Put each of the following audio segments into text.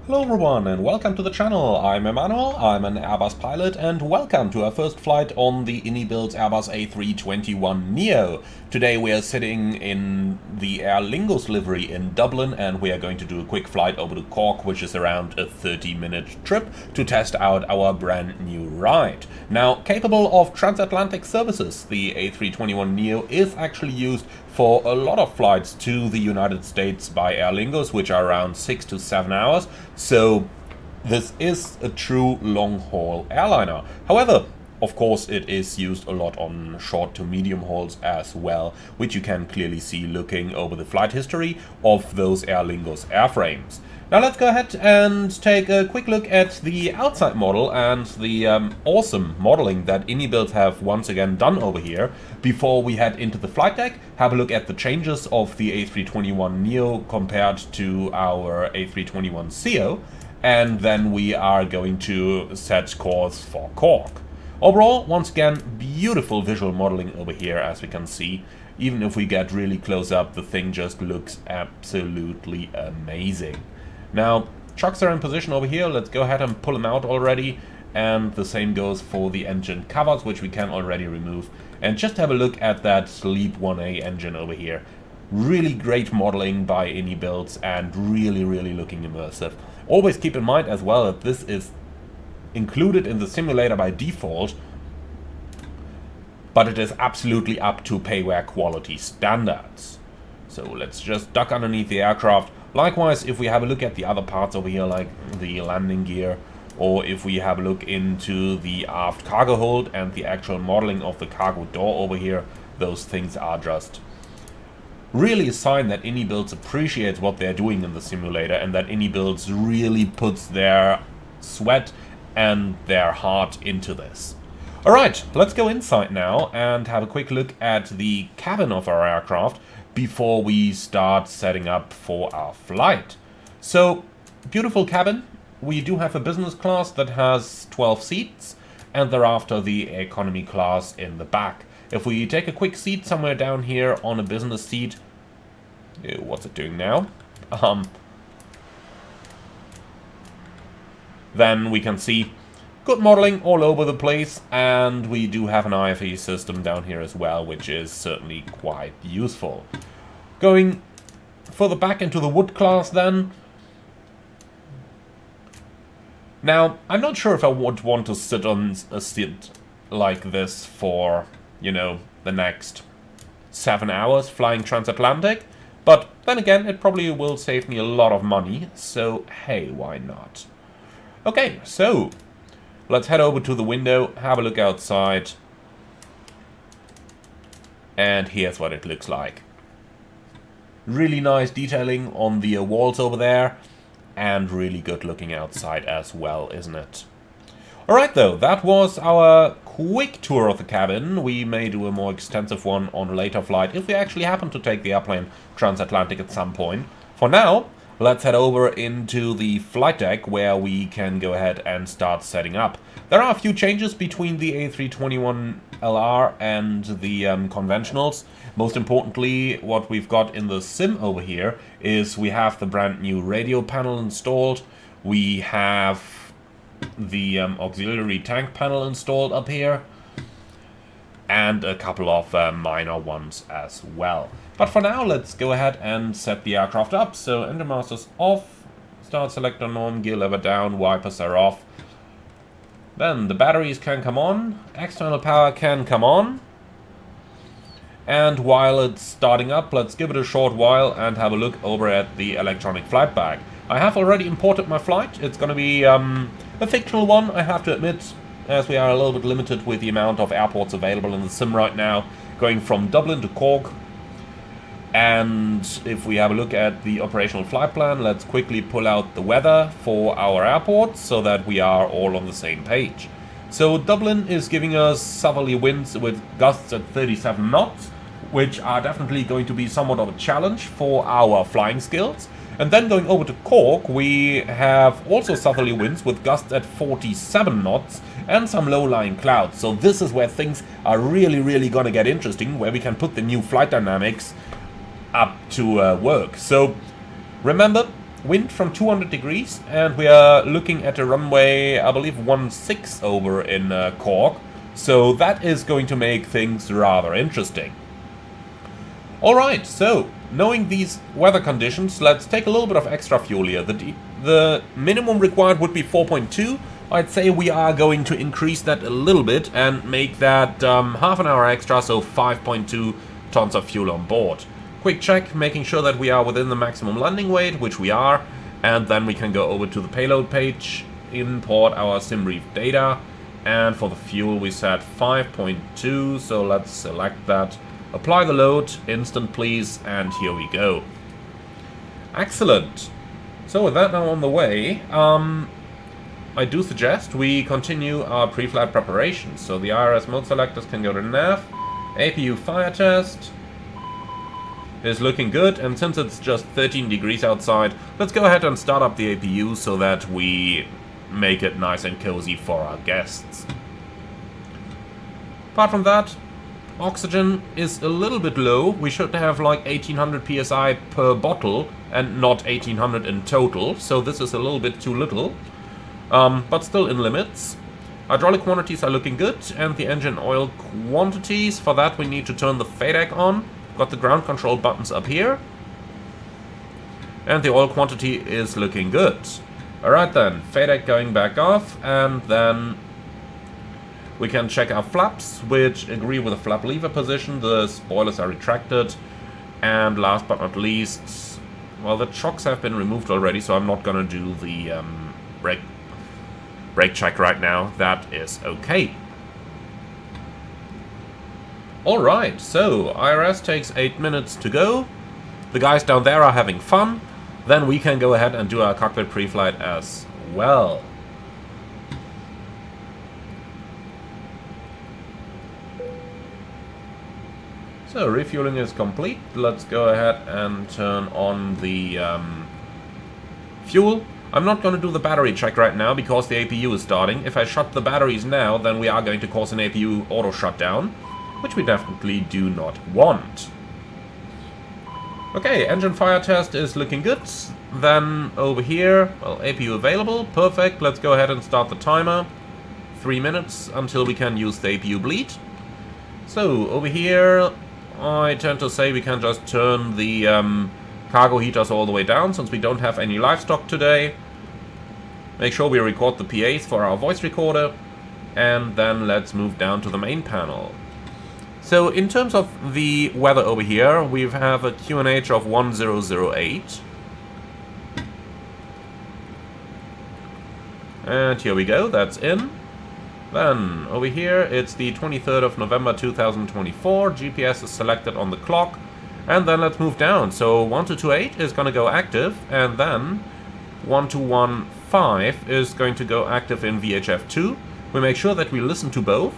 Hello everyone and welcome to the channel. I'm Emmanuel, I'm an Airbus pilot, and welcome to our first flight on the InnyBuild Airbus A321neo. Today we are sitting in the Aer Lingus livery in Dublin and we are going to do a quick flight over to Cork, which is around a 30-minute trip to test out our brand new ride. Now, capable of transatlantic services, the A321neo is actually used for a lot of flights to the United States by Aer Lingus, which are around 6 to 7 hours. So this is a true long-haul airliner. However, of course, it is used a lot on short to medium hauls as well, which you can clearly see looking over the flight history of those Aer Lingus airframes. Now let's go ahead and take a quick look at the outside model and the awesome modeling that InnyBuild have once again done over here. Before we head into the flight deck, have a look at the changes of the A321neo compared to our A321ceo, and then we are going to set course for Cork. Overall, once again, beautiful visual modeling over here, as we can see. Even if we get really close up, the thing just looks absolutely amazing. Now, chocks are in position over here. Let's go ahead and pull them out already. And the same goes for the engine covers, which we can already remove. And just have a look at that Leap 1A engine over here. Really great modeling by InnyBuilds and really looking immersive. Always keep in mind as well that this is included in the simulator by default, but it is absolutely up to payware quality standards. So let's just duck underneath the aircraft. Likewise, if we have a look at the other parts over here, like the landing gear, or if we have a look into the aft cargo hold and the actual modeling of the cargo door over here, those things are just really a sign that InnyBuilds appreciates what they're doing in the simulator and that InnyBuilds really puts their sweat and their heart into this. Alright, let's go inside now and have a quick look at the cabin of our aircraft before we start setting up for our flight. So, beautiful cabin. We do have a business class that has 12 seats, and thereafter the economy class in the back. If we take a quick seat somewhere down here on a business seat, what's it doing now? Then we can see good modeling all over the place, and we do have an IFE system down here as well, which is certainly quite useful. Going further back into the wood class then. Now, I'm not sure if I would want to sit on a seat like this for, you know, the next 7 hours flying transatlantic, but then again, it probably will save me a lot of money, so hey, why not? Okay, so let's head over to the window, have a look outside, and here's what it looks like. Really nice detailing on the walls over there, and really good looking outside as well, isn't it? Alright though, that was our quick tour of the cabin. We may do a more extensive one on a later flight if we actually happen to take the airplane transatlantic at some point. For now, let's head over into the flight deck where we can go ahead and start setting up. There are a few changes between the A321LR and the conventionals. Most importantly, what we've got in the sim over here is we have the brand new radio panel installed. We have the auxiliary tank panel installed up here, and a couple of minor ones as well. But for now, let's go ahead and set the aircraft up. So engine master's off, start selector norm, gear lever down, wipers are off. Then the batteries can come on, external power can come on. And while it's starting up, let's give it a short while and have a look over at the electronic flight bag. I have already imported my flight. It's going to be a fictional one, I have to admit, as we are a little bit limited with the amount of airports available in the sim right now, going from Dublin to Cork. And if we have a look at the operational flight plan, let's quickly pull out the weather for our airports so that we are all on the same page. So Dublin is giving us southerly winds with gusts at 37 knots, which are definitely going to be somewhat of a challenge for our flying skills. And then going over to Cork, we have also southerly winds with gusts at 47 knots and some low-lying clouds. So this is where things are really going to get interesting, where we can put the new flight dynamics up to work. So remember, wind from 200 degrees, and we are looking at a runway, I believe 16 over in Cork, so that is going to make things rather interesting. Alright, so knowing these weather conditions, let's take a little bit of extra fuel here. The minimum required would be 4.2. I'd say we are going to increase that a little bit and make that half an hour extra, so 5.2 tons of fuel on board. Quick check, making sure that we are within the maximum landing weight, which we are, and then we can go over to the payload page, import our SimReef data, and for the fuel we set 5.2, so let's select that. Apply the load, instant please, and here we go. Excellent. So with that now on the way, I do suggest we continue our pre-flight preparations. So the IRS mode selectors can go to nav. APU fire test is looking good, and since it's just 13 degrees outside, let's go ahead and start up the APU so that we make it nice and cozy for our guests. Apart from that, oxygen is a little bit low. We should have like 1800 psi per bottle and not 1800 in total, so this is a little bit too little, but still in limits. Hydraulic quantities are looking good, and the engine oil quantities, for that we need to turn the FADEC on. Got the ground control buttons up here, and the oil quantity is looking good. Alright then, FADEC going back off, and then we can check our flaps, which agree with the flap lever position. The spoilers are retracted. And last but not least, well, the chocks have been removed already, so I'm not going to do the brake check right now. That is okay. Alright, so IRS takes 8 minutes to go. The guys down there are having fun. Then we can go ahead and do our cockpit pre-flight as well. So refueling is complete. Let's go ahead and turn on the fuel. I'm not going to do the battery check right now because the APU is starting. If I shut the batteries now, then we are going to cause an APU auto shutdown, which we definitely do not want. Okay, engine fire test is looking good. Then over here, well, APU available, perfect. Let's go ahead and start the timer. 3 minutes until we can use the APU bleed. So over here, I tend to say we can just turn the cargo heaters all the way down, since we don't have any livestock today. Make sure we record the PAs for our voice recorder, and then let's move down to the main panel. So in terms of the weather over here, we have a QNH of 1008. And here we go, that's in. Then, over here, it's the 23rd of November 2024, GPS is selected on the clock, and then let's move down. So 1228 is going to go active, and then 1215 is going to go active in VHF2. We make sure that we listen to both.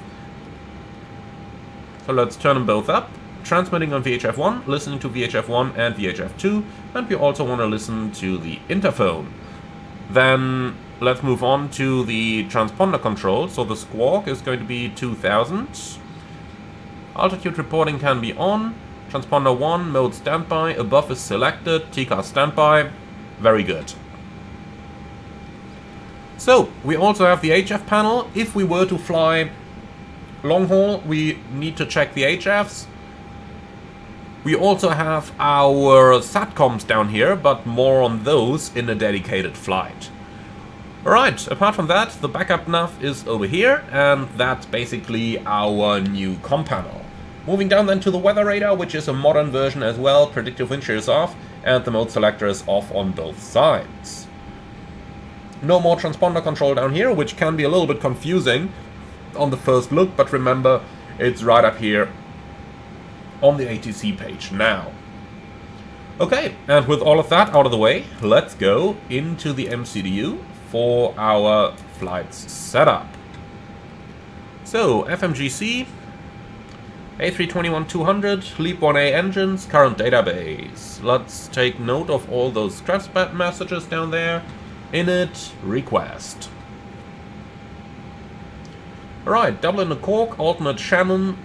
So let's turn them both up. Transmitting on VHF1, listening to VHF1 and VHF2, and we also want to listen to the interphone. Then let's move on to the transponder control. So the squawk is going to be 2000. Altitude reporting can be on. Transponder 1, mode standby. Above is selected. TCAS standby. Very good. So we also have the HF panel. If we were to fly long haul, we need to check the HFs. We also have our SATCOMs down here, but more on those in a dedicated flight. Alright, apart from that, the backup nav is over here, and that's basically our new comm panel. Moving down then to the weather radar, which is a modern version as well. Predictive wind shear is off, and the mode selector is off on both sides. No more transponder control down here, which can be a little bit confusing on the first look, but remember, it's right up here on the ATC page now. Okay, and with all of that out of the way, let's go into the MCDU for our flight's setup. So, FMGC, A321-200, LEAP 1A engines, current database. Let's take note of all those scratch messages down there. Init, request. Alright, Dublin to Cork, alternate Shannon,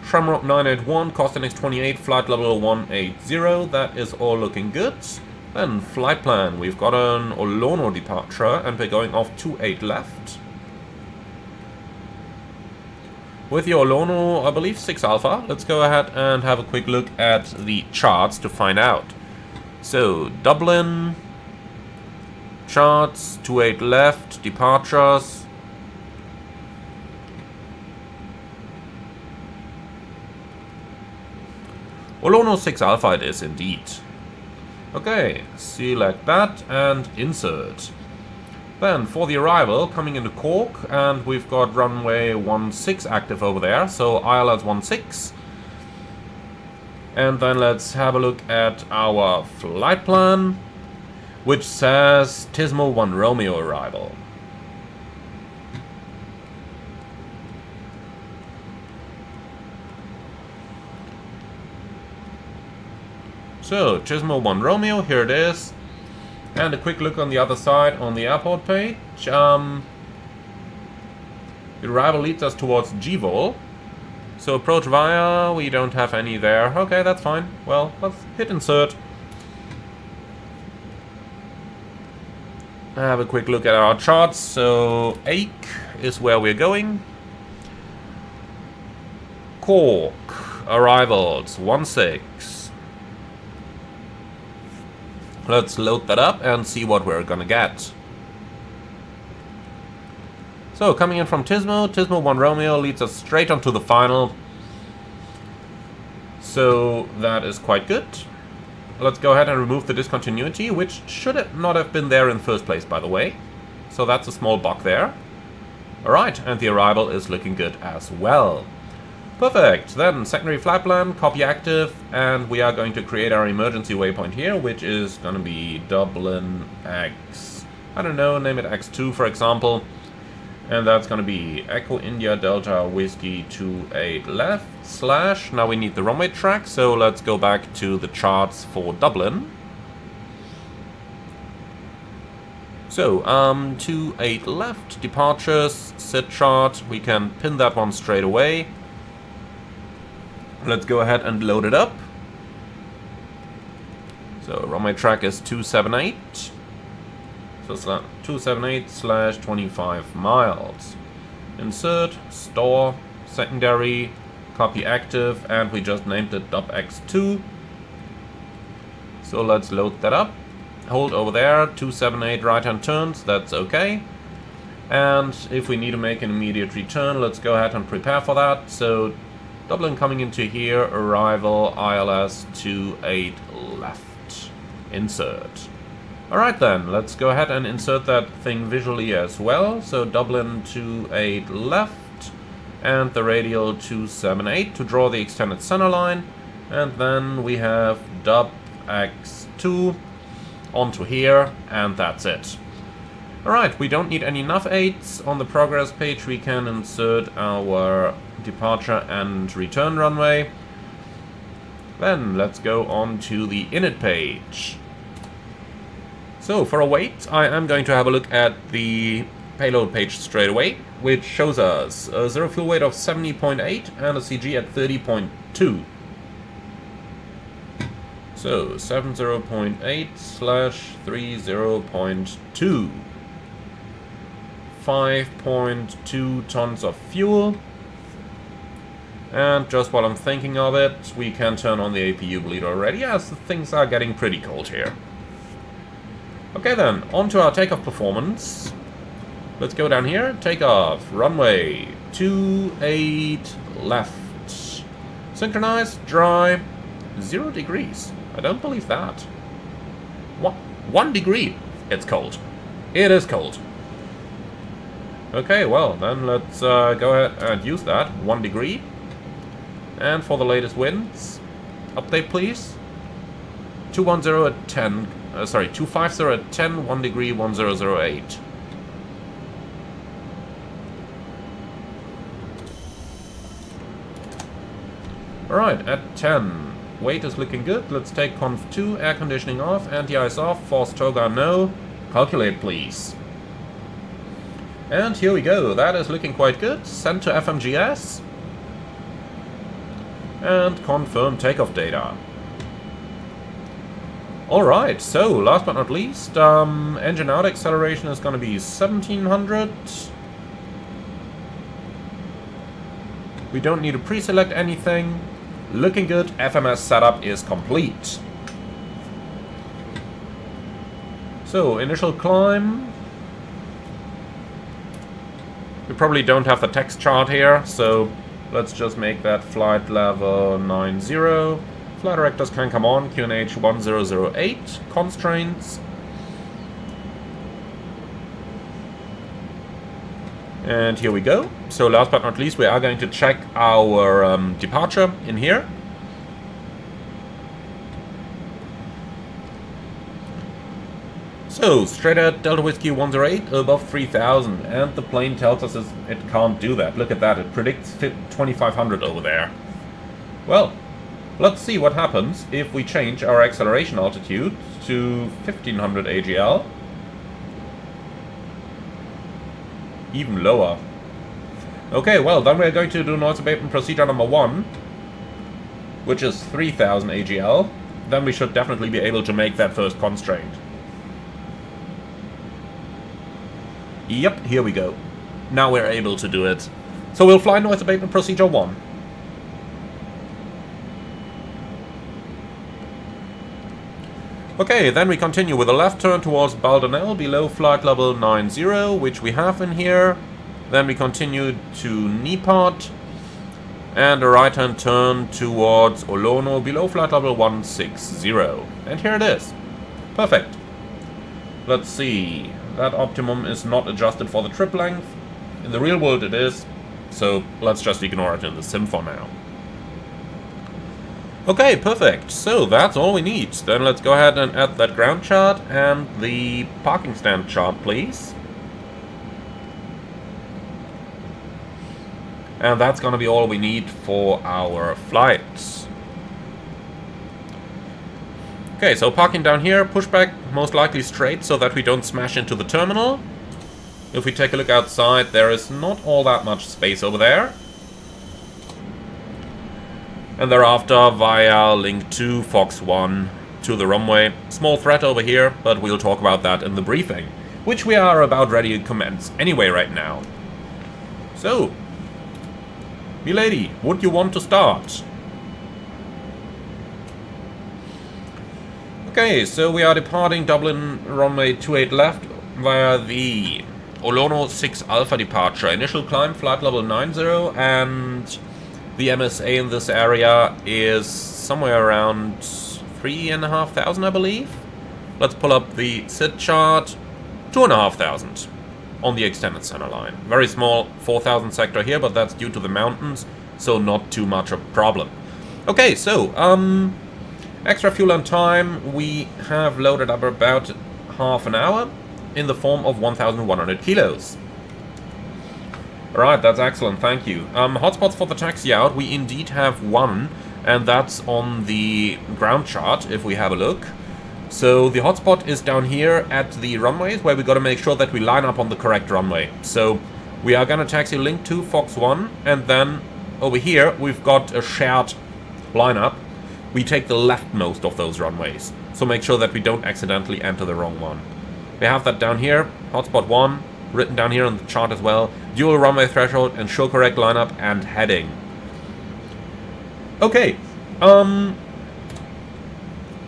Shamrock 981, Costa NX 28, flight level 180. That is all looking good. Then flight plan, we've got an Olono departure and we're going off 28 left. With your Olono, I believe 6 Alpha, let's go ahead and have a quick look at the charts to find out. So, Dublin, charts, 28 left, departures. Olono 6 Alpha it is indeed. Okay, select that and insert. Then for the arrival, coming into Cork, and we've got runway 16 active over there, so ILS 16. And then let's have a look at our flight plan, which says Tismo 1 Romeo arrival. So, Tismo 1 Romeo, here it is. And a quick look on the other side on the airport page. The arrival leads us towards GVOL. So approach via, we don't have any there. Okay, that's fine. Well, let's hit insert. Have a quick look at our charts. So, Ake is where we're going. Cork, arrivals, 16. Let's load that up and see what we're gonna get. So, coming in from Tismo, Tismo 1 Romeo leads us straight onto the final. So, that is quite good. Let's go ahead and remove the discontinuity, which should not have been there in the first place, by the way. So that's a small bug there. Alright, and the arrival is looking good as well. Perfect, then secondary flight plan, copy active, and we are going to create our emergency waypoint here, which is going to be Dublin X, I don't know, name it X2 for example. And that's going to be Echo India Delta Whiskey 28 left / now we need the runway track, so let's go back to the charts for Dublin. So, 28 left, departures, sit chart, we can pin that one straight away. Let's go ahead and load it up. So, runway track is 278. So, 278 / 25 miles. Insert, store, secondary, copy active, and we just named it DubX2. So, let's load that up. Hold over there, 278 right-hand turns, that's okay. And if we need to make an immediate return, let's go ahead and prepare for that. So, Dublin coming into here, arrival, ILS 28 left. Insert. Alright then, let's go ahead and insert that thing visually as well. So, Dublin 28 left, and the radial 278 to draw the extended center line. And then we have DubX2 onto here, and that's it. Alright, we don't need any nav aids. On the progress page we can insert our departure and return runway. Then let's go on to the init page. So for a weight, I am going to have a look at the payload page straight away, which shows us a zero fuel weight of 70.8 and a CG at 30.2. So 70.8 / 30.2. 5.2 tons of fuel. And just while I'm thinking of it, we can turn on the APU bleed already, as things are getting pretty cold here. Okay then, on to our takeoff performance. Let's go down here, takeoff, runway, 28 left. Synchronize, dry, 0 degrees. I don't believe that. 1 degree. It's cold. It is cold. Okay, well, then let's go ahead and use that. 1 degree. And for the latest winds, update please. 210 at 10, 250 at 10, 1 degree, 1008. Alright, at 10. Weight is looking good. Let's take conf 2, air conditioning off, anti-ice off, force toga no. Calculate please. And here we go, that is looking quite good. Send to FMGS. And confirm takeoff data. Alright, so last but not least, engine out acceleration is going to be 1700. We don't need to pre-select anything. Looking good, FMS setup is complete. So, initial climb. We probably don't have the text chart here, so let's just make that flight level 90. Flight directors can come on, QNH 1008, constraints. And here we go. So last but not least, we are going to check our departure in here. So, straight at Delta Whiskey 108, above 3000, and the plane tells us it can't do that. Look at that, it predicts 2500 over there. Well, let's see what happens if we change our acceleration altitude to 1500 AGL. Even lower. Okay, well, then we're going to do noise abatement procedure number 1, which is 3000 AGL. Then we should definitely be able to make that first constraint. Yep, here we go. Now we're able to do it. So we'll fly noise abatement procedure 1. Okay, then we continue with a left turn towards Baldonel below flight level 90, which we have in here. Then we continue to Nipot, and a right-hand turn towards Olono below flight level 160. And here it is. Perfect. Let's see. That optimum is not adjusted for the trip length. In the real world it is, so let's just ignore it in the sim for now. Okay, perfect. So that's all we need. Then let's go ahead and add that ground chart and the parking stand chart, please. And that's gonna be all we need for our flights. Okay, so parking down here, pushback, most likely straight so that we don't smash into the terminal. If we take a look outside, there is not all that much space over there. And thereafter, via link 2, Fox 1 to the runway. Small threat over here, but we'll talk about that in the briefing, which we are about ready to commence anyway right now. So, milady, would you want to start? Okay, so we are departing Dublin runway 28 left via the Olono 6 Alpha departure. Initial climb, flight level 90, and the MSA in this area is somewhere around 3,500, I believe. Let's pull up the SID chart. 2,500 on the extended center line. Very small 4,000 sector here, but that's due to the mountains, so not too much of a problem. Okay, so, extra fuel and time, we have loaded up about half an hour in the form of 1,100 kilos. Alright, that's excellent, thank you. Hotspots for the taxi out, we indeed have one, and that's on the ground chart, if we have a look. So the hotspot is down here at the runways, where we got to make sure that we line up on the correct runway. So we are going to taxi link 2, Fox 1, and then over here we've got a shared lineup. We take the leftmost of those runways, so make sure that we don't accidentally enter the wrong one. We have that down here, hotspot 1, written down here on the chart as well. Dual runway threshold, ensure correct lineup and heading. Okay, that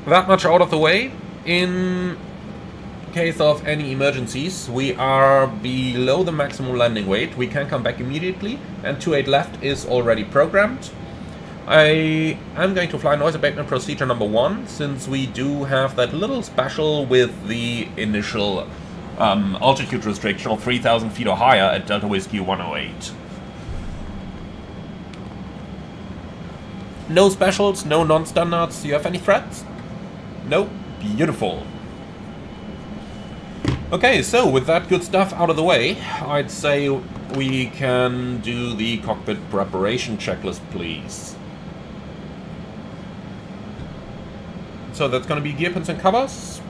much out of the way. In case of any emergencies, we are below the maximum landing weight. We can come back immediately, and 28 left is already programmed. I am going to fly noise abatement procedure number 1, since we do have that little special with the initial altitude restriction of 3,000 feet or higher at Delta Whiskey 108. No specials, no non-standards. Do you have any threats? No? Beautiful. Okay, so with that good stuff out of the way, I'd say we can do the cockpit preparation checklist, please. So that's going to be gear pins and covers.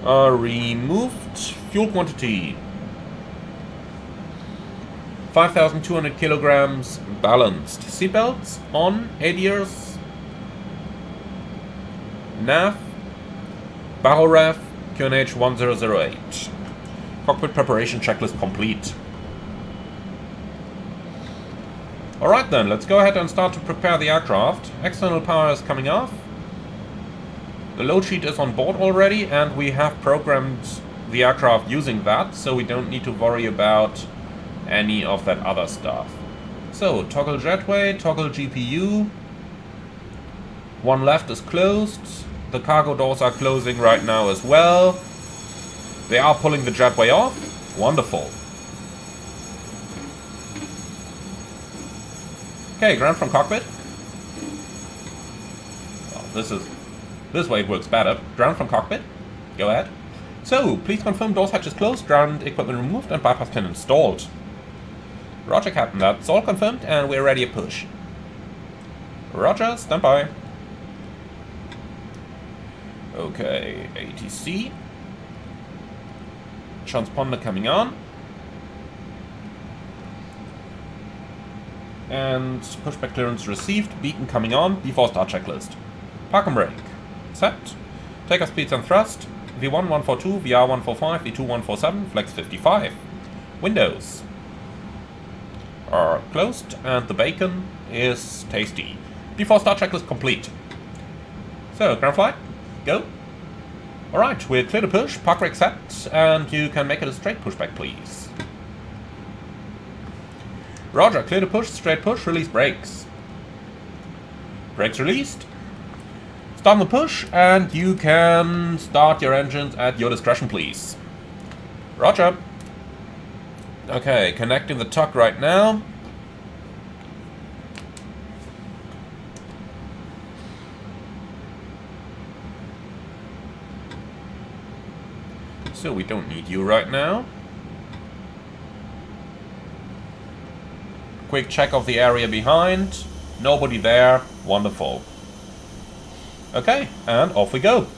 Removed. Fuel quantity 5,200 kilograms balanced. Seatbelts on, ADRs nav, barrel ref, QNH 1008. Cockpit preparation checklist complete. Alright then, let's go ahead and start to prepare the aircraft. External power is coming off. The load sheet is on board already, and we have programmed the aircraft using that, so we don't need to worry about any of that other stuff. So, toggle jetway, toggle GPU. One left is closed. The cargo doors are closing right now as well. They are pulling the jetway off. Wonderful. Okay, ground from cockpit. Well, this way it works better. Ground from cockpit. Go ahead. So, please confirm doors hatches closed, ground equipment removed, and bypass pin installed. Roger, Captain. That's all confirmed, and we're ready to push. Roger, stand by. Okay, ATC. Transponder coming on. And pushback clearance received. Beacon coming on. Before start checklist. Park and brake. Set. Takeoff speeds and thrust. V1 142, VR 145, V2 147, flex 55. Windows are closed, and the bacon is tasty. Before start checklist complete. So, ground flight, go. Alright, we're clear to push, park brake set, and you can make it a straight pushback, please. Roger, clear to push, straight push, release brakes. Brakes released. Start the push, and you can start your engines at your discretion, please. Roger. Okay, connecting the tuck right now. So we don't need you right now. Quick check of the area behind. Nobody there. Wonderful. Okay, and off we go.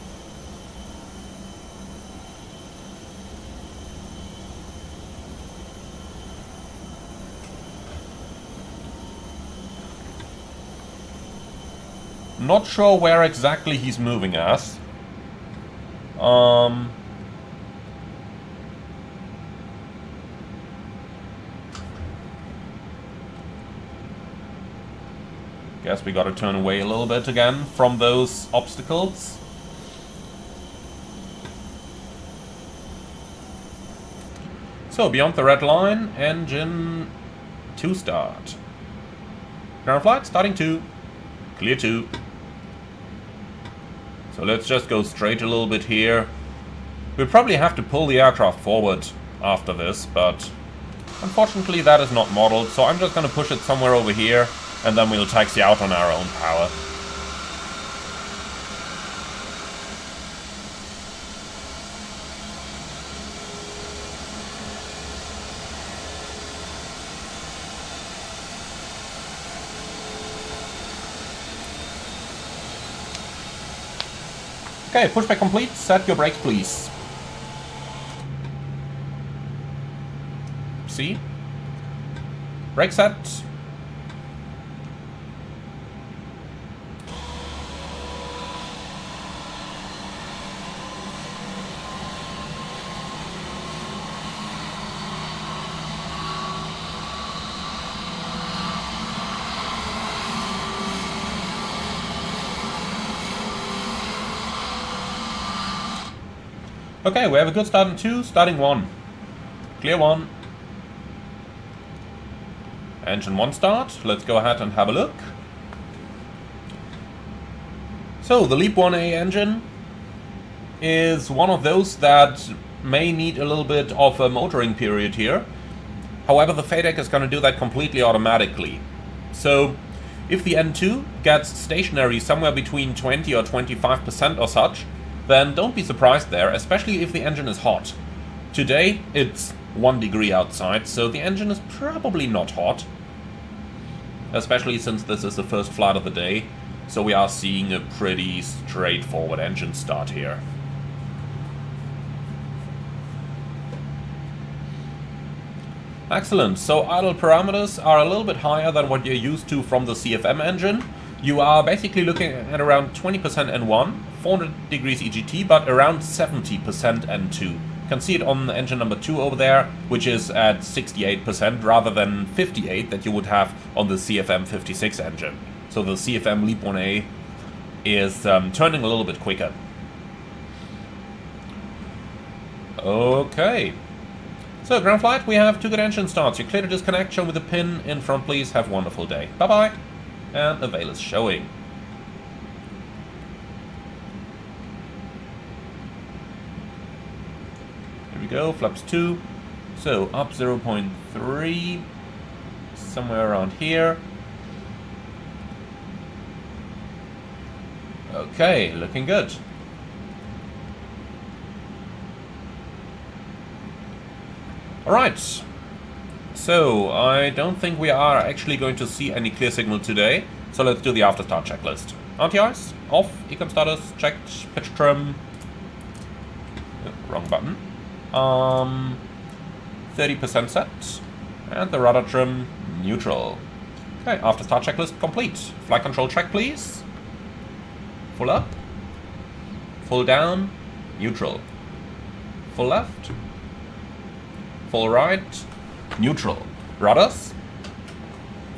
Not sure where exactly he's moving us. Guess we gotta turn away a little bit again from those obstacles. So, beyond the red line, engine 2 start. Ground flight, starting 2. Clear 2. So let's just go straight a little bit here. We'll probably have to pull the aircraft forward after this, but unfortunately that is not modeled, so I'm just gonna push it somewhere over here, and then we'll taxi out on our own power. Okay, pushback complete. Set your brakes, please. See? Brake set. Okay, we have a good start in 2, starting 1. Clear 1. Engine 1 start. Let's go ahead and have a look. So, the Leap 1A engine is one of those that may need a little bit of a motoring period here. However, the FADEC is going to do that completely automatically. So, if the N2 gets stationary somewhere between 20 or 25% or such, then don't be surprised there, especially if the engine is hot. Today, it's 1 degree outside, so the engine is probably not hot. Especially since this is the first flight of the day, so we are seeing a pretty straightforward engine start here. Excellent, so idle parameters are a little bit higher than what you're used to from the CFM engine. You are basically looking at around 20% N1, 400 degrees EGT, but around 70% N2. You can see it on engine number 2 over there, which is at 68% rather than 58 that you would have on the CFM56 engine. So the CFM LEAP 1A is turning a little bit quicker. Okay. So, ground flight, we have 2 good engine starts. You're clear to disconnect, show me the pin in front, please. Have a wonderful day. Bye-bye. And the veil is showing. Here we go, flaps 2. So, up 0.3. Somewhere around here. Okay, looking good. Alright, so I don't think we are actually going to see any clear signal today, so let's do the after start checklist. RTRs, off, econ status, checked, pitch trim, wrong button, 30% set, and the rudder trim, neutral. Okay, after start checklist complete. Flight control check please. Full up, full down, neutral, full left, full right, neutral. Rudders,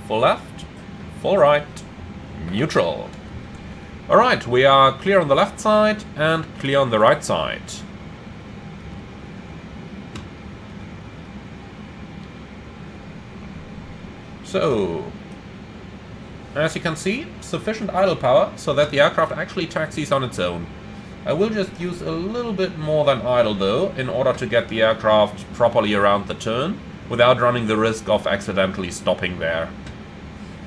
full left, full right, neutral. Alright, we are clear on the left side and clear on the right side. So, as you can see, sufficient idle power so that the aircraft actually taxis on its own. I will just use a little bit more than idle though, in order to get the aircraft properly around the turn, without running the risk of accidentally stopping there.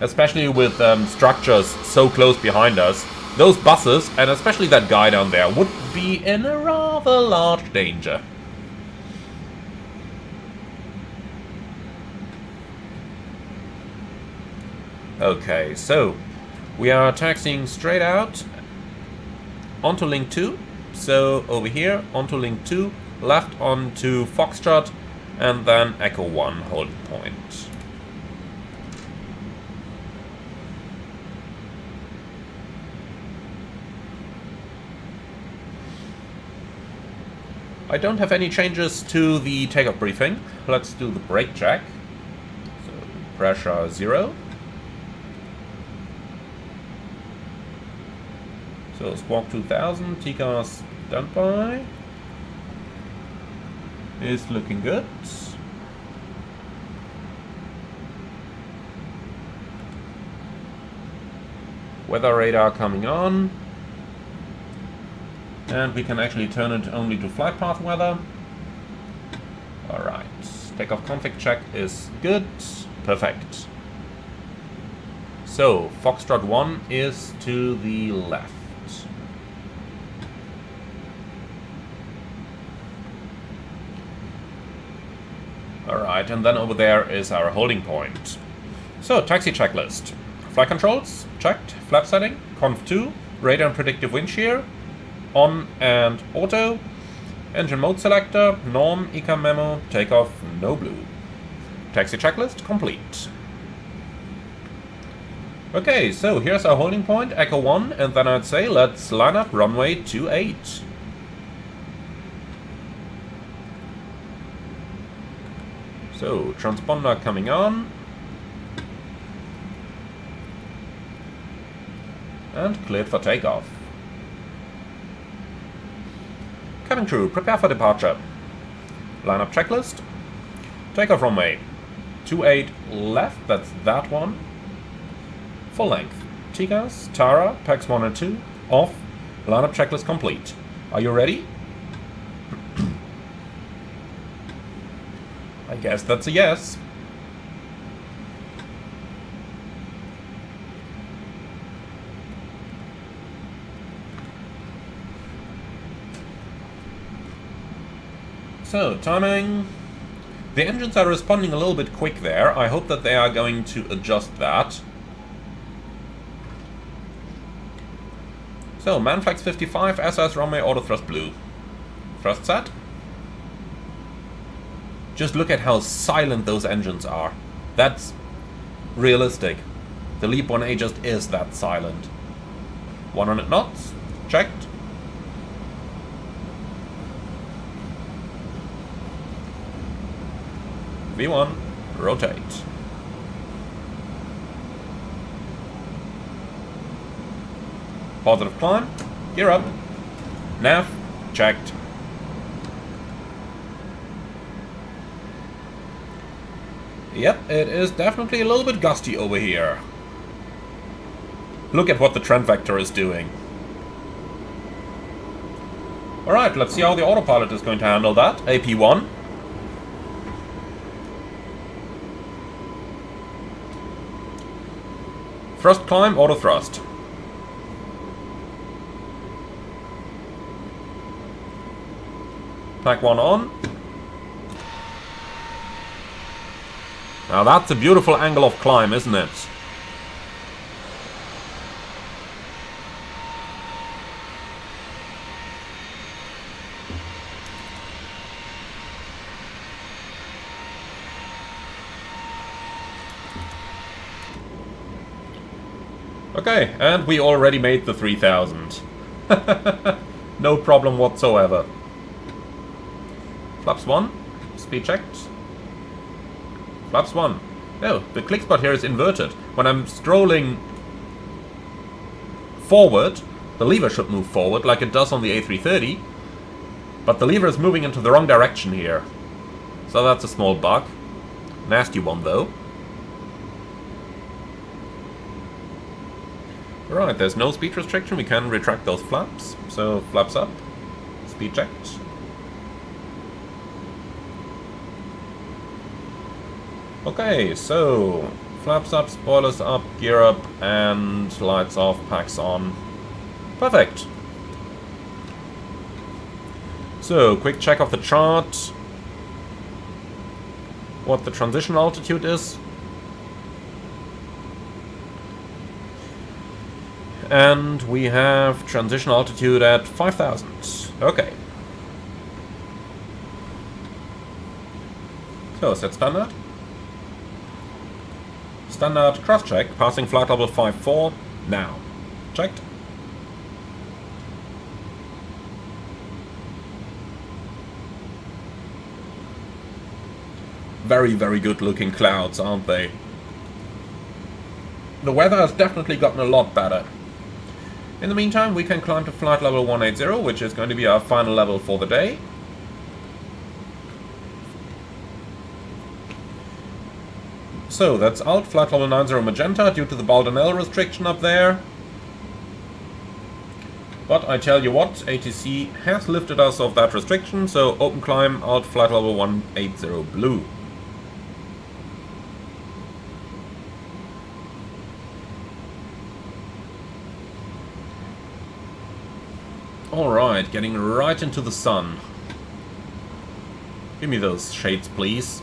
Especially with structures so close behind us, those buses, and especially that guy down there, would be in a rather large danger. Okay, so we are taxiing straight out onto link 2, so over here onto link 2, left onto Foxtrot, and then Echo 1 holding point. I don't have any changes to the takeoff briefing. Let's do the brake check. So pressure 0. So Squawk 2000, TCAS standby. Is looking good. Weather radar coming on. And we can actually turn it only to flight path weather. Alright. Takeoff config check is good. Perfect. So, Foxtrot 1 is to the left. Alright, and then over there is our holding point. So, taxi checklist. Flight controls, checked. Flap setting, conf 2. Radar and predictive wind shear, on and auto. Engine mode selector, norm, ecam memo, takeoff, no blue. Taxi checklist complete. Okay, so here's our holding point, Echo 1, and then I'd say let's line up runway 28. So, transponder coming on. And cleared for takeoff. Cabin crew, prepare for departure. Lineup checklist. Takeoff runway 28 left, that's that one. Full length. TCAS, Tara, PAX 1 and 2, off. Lineup checklist complete. Are you ready? I guess that's a yes. So, timing. The engines are responding a little bit quick there. I hope that they are going to adjust that. So, Manflex 55, SS runway auto thrust blue. Thrust set. Just look at how silent those engines are. That's realistic. The LEAP 1A just is that silent. 100 knots, checked. V1, rotate. Positive climb, gear up, nav, checked. Yep, it is definitely a little bit gusty over here. Look at what the trend vector is doing. Alright, let's see how the autopilot is going to handle that. AP1. Thrust climb, auto thrust. Pack 1 on. Now that's a beautiful angle of climb, isn't it? Okay, and we already made the 3000. No problem whatsoever. Flaps 1, speed checked. Flaps 1. Oh, the click spot here is inverted. When I'm scrolling forward, the lever should move forward like it does on the A330. But the lever is moving into the wrong direction here. So that's a small bug. Nasty one though. Right, there's no speed restriction. We can retract those flaps. So flaps up. Speed checked. Okay, so flaps up, spoilers up, gear up, and lights off, packs on. Perfect. So, quick check of the chart. What the transition altitude is. And we have transition altitude at 5000. Okay. So, set standard. Standard cross check, passing flight level 54 now. Checked. Very, very good looking clouds, aren't they? The weather has definitely gotten a lot better. In the meantime, we can climb to flight level 180, which is going to be our final level for the day. So, that's alt, flight level 90 magenta, due to the Baldanel restriction up there. But I tell you what, ATC has lifted us off that restriction, so open climb, alt, flight level 180 blue. Alright, getting right into the sun. Give me those shades, please.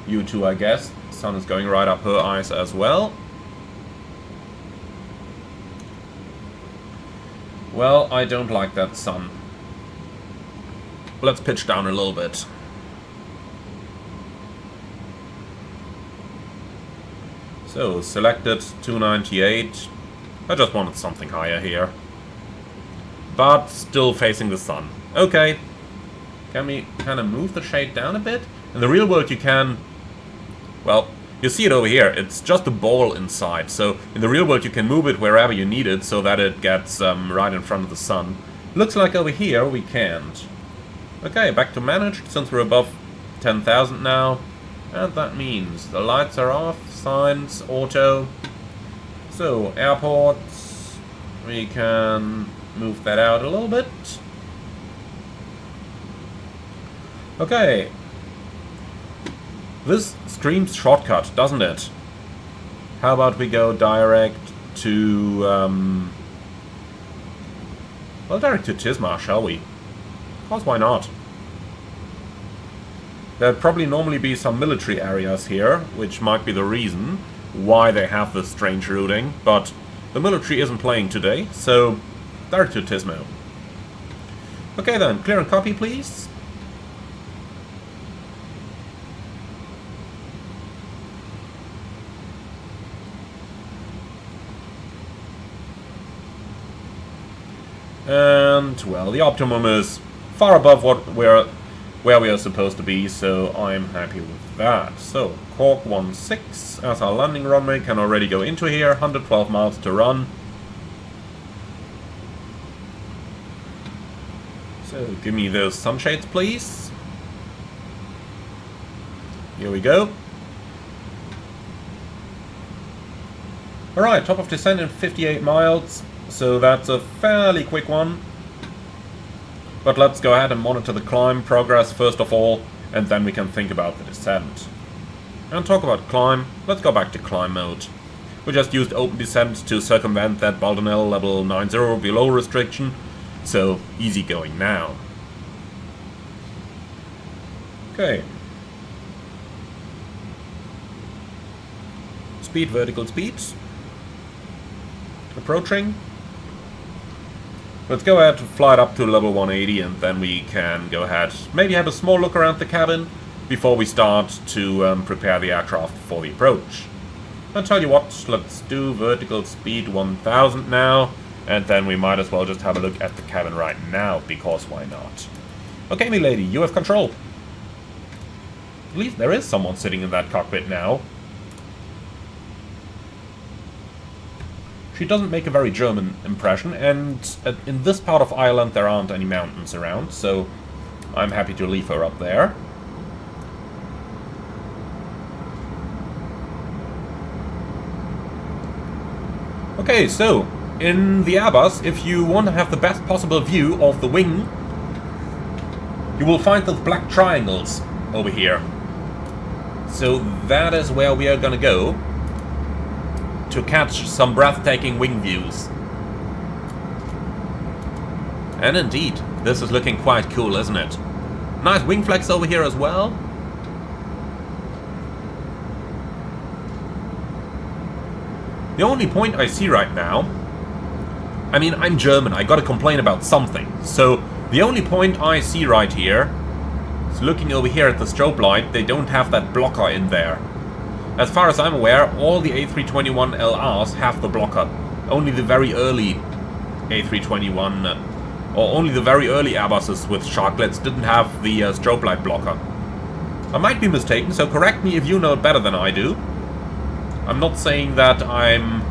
You too, I guess. Sun is going right up her eyes as well. Well, I don't like that sun. Let's pitch down a little bit. So, selected 298. I just wanted something higher here. But still facing the sun. Okay. Can we kind of move the shade down a bit? In the real world you can... Well, you see it over here. It's just a ball inside. So in the real world you can move it wherever you need it so that it gets right in front of the sun. Looks like over here we can't. Okay, back to managed since we're above 10,000 now. And that means the lights are off, signs, auto. So, airports, we can move that out a little bit. Okay. This screams shortcut, doesn't it? How about we go direct to... well, direct to Tismar, shall we? Of course, why not? There'd probably normally be some military areas here, which might be the reason why they have this strange routing, but the military isn't playing today, so direct to Tismo. Okay then, clear and copy please. And, well, the optimum is far above what we're where we are supposed to be, so I'm happy with that. So, Cork 16 as our landing runway can already go into here, 112 miles to run. So, give me those sunshades, please. Here we go. Alright, top of descent in 58 miles, so that's a fairly quick one. But let's go ahead and monitor the climb progress first of all, and then we can think about the descent. And talk about climb, let's go back to climb mode. We just used open descent to circumvent that Baldonel level 90 below restriction, so easy going now. Okay. Speed, vertical speeds. Approaching. Let's go ahead and fly it up to level 180 and then we can go ahead, maybe have a small look around the cabin before we start to prepare the aircraft for the approach. I'll tell you what, let's do vertical speed 1000 now, and then we might as well just have a look at the cabin right now, because why not? Okay, milady, you have control. At least there is someone sitting in that cockpit now. She doesn't make a very German impression, and in this part of Ireland there aren't any mountains around, so I'm happy to leave her up there. Okay, so in the Airbus, if you want to have the best possible view of the wing, you will find the black triangles over here. So that is where we are gonna go to catch some breathtaking wing views. And indeed, this is looking quite cool, isn't it? Nice wing flex over here as well. The only point I see right now, I mean, I'm German, I gotta complain about something. So, the only point I see right here is looking over here at the strobe light, they don't have that blocker in there. As far as I'm aware, all the A321LRs have the blocker. Only the very early A321, or only the very early Airbuses with sharklets didn't have the strobe light blocker. I might be mistaken, so correct me if you know it better than I do. I'm not saying that I'm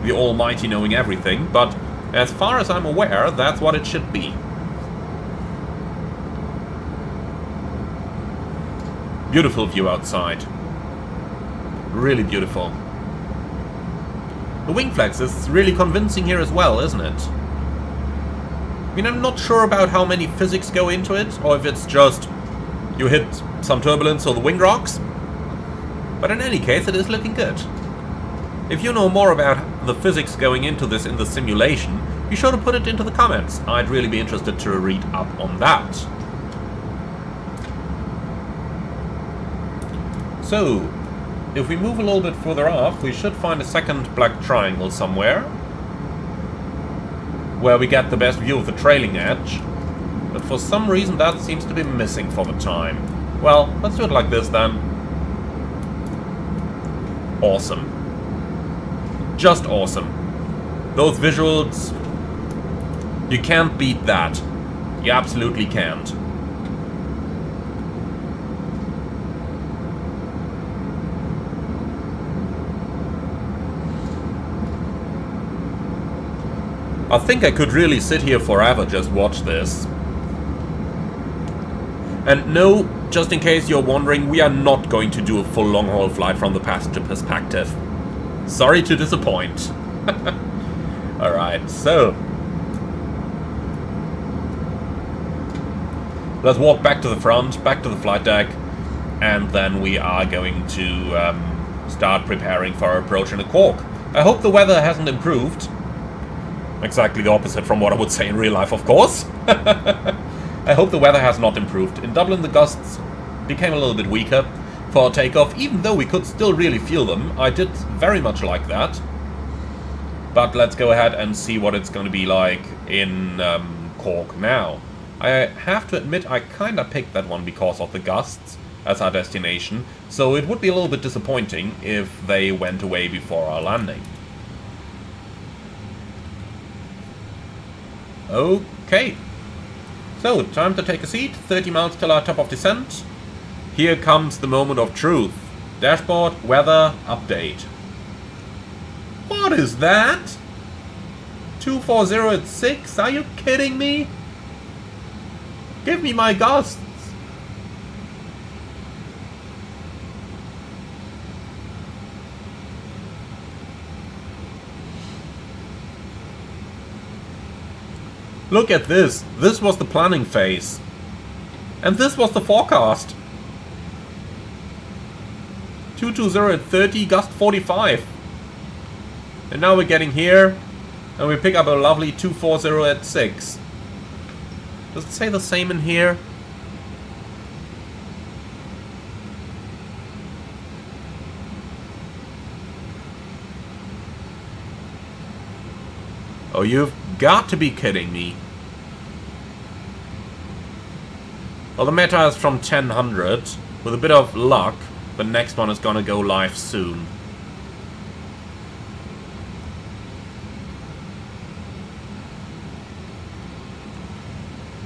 the almighty knowing everything, but as far as I'm aware, that's what it should be. Beautiful view outside. Really beautiful. The wing flex is really convincing here as well, isn't it? I mean, I'm not sure about how many physics go into it, or if it's just you hit some turbulence or the wing rocks. But in any case, it is looking good. If you know more about the physics going into this in the simulation, be sure to put it into the comments. I'd really be interested to read up on that. So, if we move a little bit further off, we should find a second black triangle somewhere, where we get the best view of the trailing edge. But for some reason that seems to be missing for the time. Well, let's do it like this then. Awesome. Just awesome. Those visuals, you can't beat that. You absolutely can't. I think I could really sit here forever just watch this. And no, just in case you're wondering, we are not going to do a full long-haul flight from the passenger perspective. Sorry to disappoint. Alright, so let's walk back to the front, back to the flight deck, and then we are going to start preparing for our approach in a Cork. I hope the weather hasn't improved. Exactly the opposite from what I would say in real life, of course. I hope the weather has not improved. In Dublin, the gusts became a little bit weaker for takeoff, even though we could still really feel them. I did very much like that. But let's go ahead and see what it's going to be like in Cork now. I have to admit, I kind of picked that one because of the gusts as our destination, so it would be a little bit disappointing if they went away before our landing. Okay, So, time to take a seat. 30 miles till our top of descent. Here comes the moment of truth. Dashboard, weather, update. What is that? 240 at 6? Are you kidding me? Give me my gusts. Look at this. This was the planning phase. And this was the forecast. 220 at 30, gust 45. And now we're getting here, and we pick up a lovely 240 at 6. Does it say the same in here? Oh, you've got to be kidding me. Well, the meta is from 1000. With a bit of luck, the next one is gonna go live soon.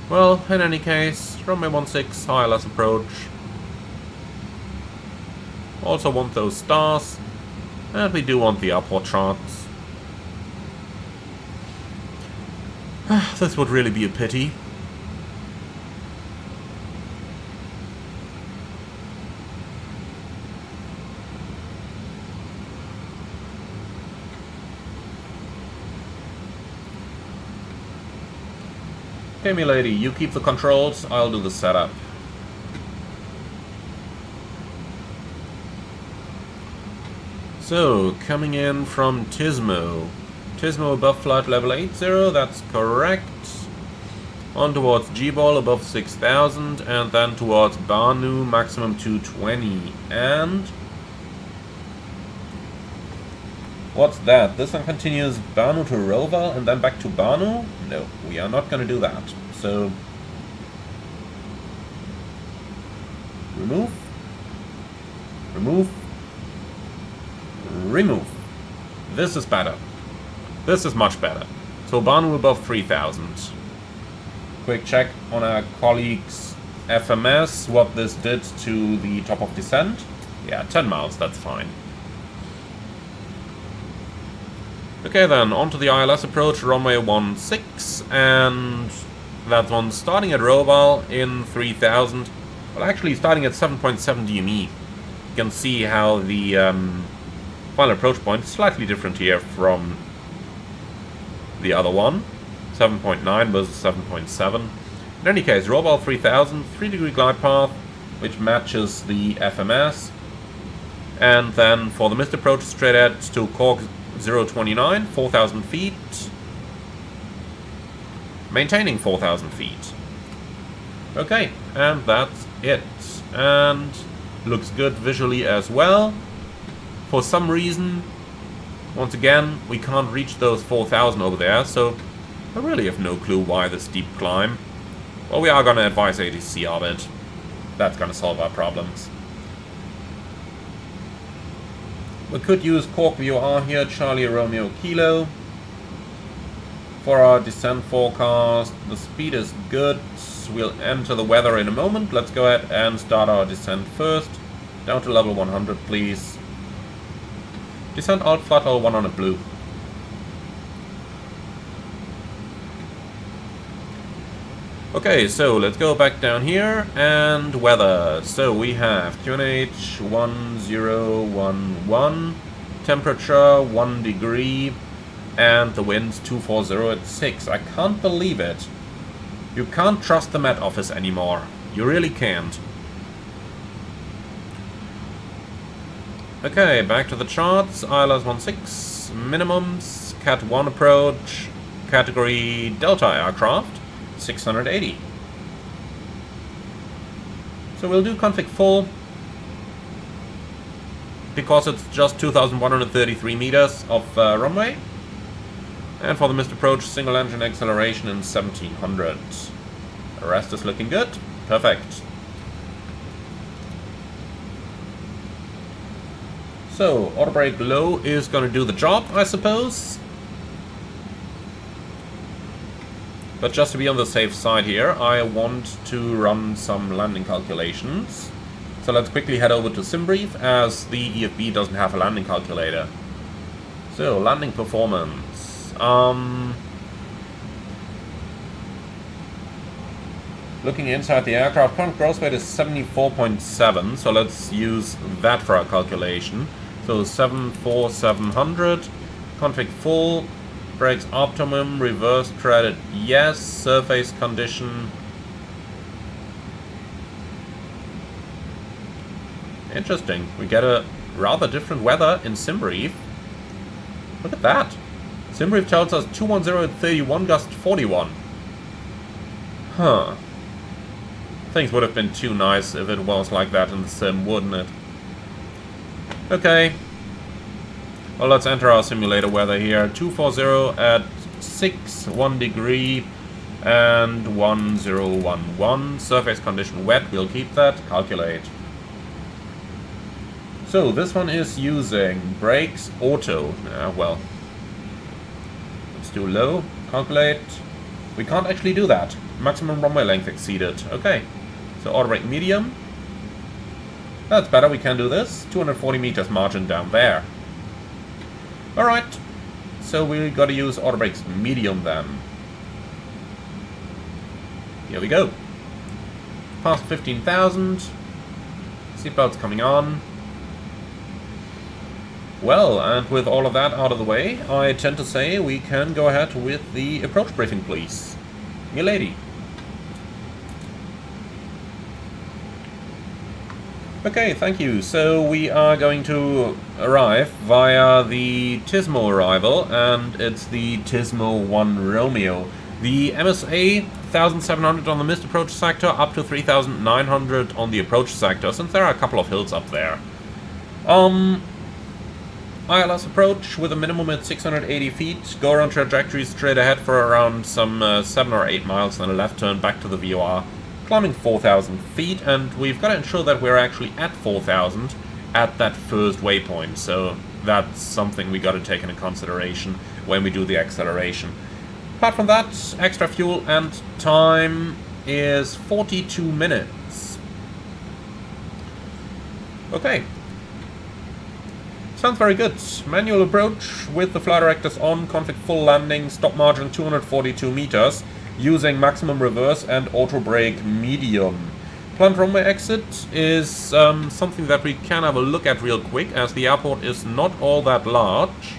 Well, in any case, runway 16, ILS approach. Also want those stars. And we do want the upward charts. This would really be a pity. Okay, milady, you keep the controls, I'll do the setup. So, coming in from Tismo. Tismo above flight level 80, that's correct. On towards G-Ball above 6000, and then towards Banu, maximum 220. And... what's that? This one continues Banu to Roval and then back to Banu? No, we are not going to do that. So... remove. Remove. Remove. This is better. This is much better. So Banu above 3000. Quick check on our colleagues' FMS, what this did to the top of descent. Yeah, 10 miles, that's fine. Okay then, onto the ILS approach, runway 16, and that one starting at Roval in 3000. Well, actually starting at 7.7 DME. You can see how the final approach point is slightly different here from the other one. 7.9 versus 7.7. In any case, Roval 3000, 3-degree glide path, which matches the FMS. And then for the missed approach, straight ahead to Cork 029, 4,000 feet. Maintaining 4,000 feet. Okay, and that's it. And looks good visually as well. For some reason, once again, we can't reach those 4,000 over there, so I really have no clue why this steep climb. Well, we are going to advise ATC of it. That's going to solve our problems. We could use Cork VOR here, Charlie Romeo Kilo. For our descent forecast, the speed is good. We'll enter the weather in a moment. Let's go ahead and start our descent first. Down to level 100, please. Descent alt flat level 100 blue. Okay, so let's go back down here and weather. So we have QNH 1011, temperature 1 degree, and the wind's 240 at 6. I can't believe it. You can't trust the Met Office anymore. You really can't. Okay, back to the charts. ILS 16, minimums, Cat 1 approach, category Delta aircraft, 680. So we'll do config full, because it's just 2,133 meters of runway. And for the missed approach, single engine acceleration in 1700. The rest is looking good. Perfect. So, auto brake low is going to do the job, I suppose. But just to be on the safe side here, I want to run some landing calculations. So let's quickly head over to SimBrief, as the EFB doesn't have a landing calculator. So, landing performance. Looking inside the aircraft, current gross weight is 74.7, so let's use that for our calculation. So 74700, config full, brakes optimum, reverse credit yes, surface condition. Interesting, we get a rather different weather in SimBrief. Look at that. SimBrief tells us 210 at 31, gust 41. Huh. Things would have been too nice if it was like that in the sim, wouldn't it? Okay. Well, let's enter our simulator weather here. 240 at 6, 1 degree, and 1011. Surface condition wet, we'll keep that. Calculate. So, this one is using brakes auto. Well, let's do low. Calculate. We can't actually do that. Maximum runway length exceeded. Okay. So auto brake medium. That's better, we can do this. 240 meters margin down there. Alright. So we gotta use auto brakes medium then. Here we go. Past 15,000. Seatbelts coming on. Well, and with all of that out of the way, I tend to say we can go ahead with the approach briefing, please. Milady. Okay, thank you. So we are going to arrive via the Tismo arrival, and it's the Tismo 1 Romeo. The MSA 1700 on the missed approach sector, up to 3900 on the approach sector, since there are a couple of hills up there. ILS approach with a minimum at 680 feet, go around trajectory straight ahead for around some 7 or 8 miles, then a left turn back to the VOR. Climbing 4,000 feet, and we've got to ensure that we're actually at 4,000 at that first waypoint, so that's something we got to take into consideration when we do the acceleration. Apart from that, extra fuel and time is 42 minutes. Okay. Sounds very good. Manual approach with the flight directors on, config full landing, stop margin 242 meters. Using maximum reverse and auto brake medium. Planned runway exit is something that we can have a look at real quick, as the airport is not all that large.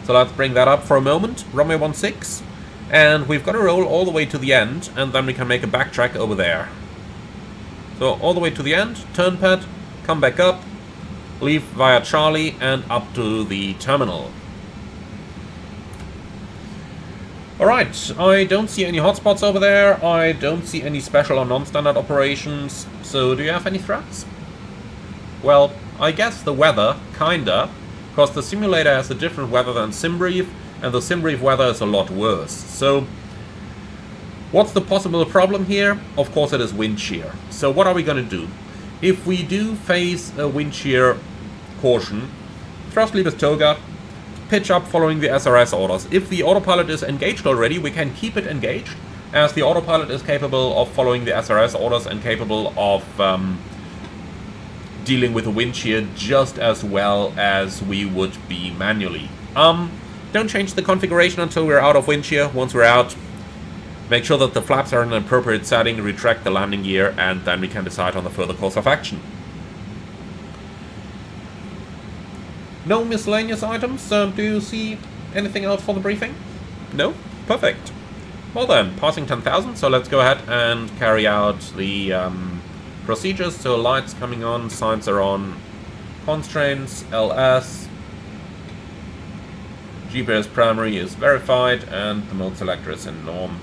So let's bring that up for a moment. Runway 16, and we've got to roll all the way to the end, and then we can make a backtrack over there. So all the way to the end, turn pad, come back up, leave via Charlie, and up to the terminal. Alright, I don't see any hotspots over there, I don't see any special or non-standard operations, so do you have any threats? Well, I guess the weather, kinda, because the simulator has a different weather than SimBrief, and the SimBrief weather is a lot worse. So, what's the possible problem here? Of course it is wind shear. So what are we going to do? If we do face a wind shear caution, thrust levers toga, pitch up following the SRS orders. If the autopilot is engaged already, we can keep it engaged, as the autopilot is capable of following the SRS orders and capable of dealing with the wind shear just as well as we would be manually. Don't change the configuration until we're out of wind shear. Once we're out, make sure that the flaps are in an appropriate setting, retract the landing gear, and then we can decide on the further course of action. No miscellaneous items? Do you see anything else for the briefing? No? Perfect. Well then, passing 10,000, so let's go ahead and carry out the procedures. So lights coming on, signs are on, constraints, LS, GPS primary is verified, and the mode selector is in norm.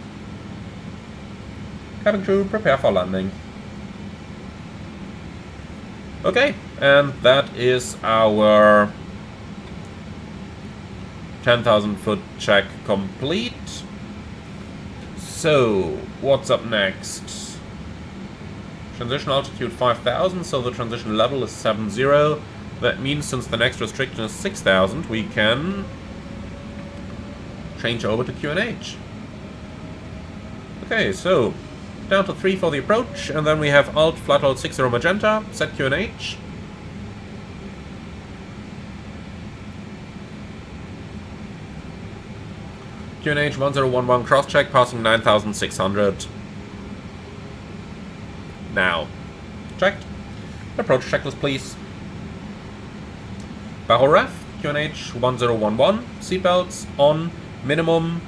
Cabin crew, prepare for landing. Okay, and that is our 10,000 foot check complete. So, what's up next? Transition altitude 5,000, so the transition level is 7.0. That means since the next restriction is 6,000, we can change over to QNH. Okay, so down to 3 for the approach, and then we have Alt flat hold 60 magenta, set QNH. QNH 1011 cross check, passing 9600. Now, checked. Approach checklist, please. Barrel ref, QNH 1011, seatbelts on, minimum,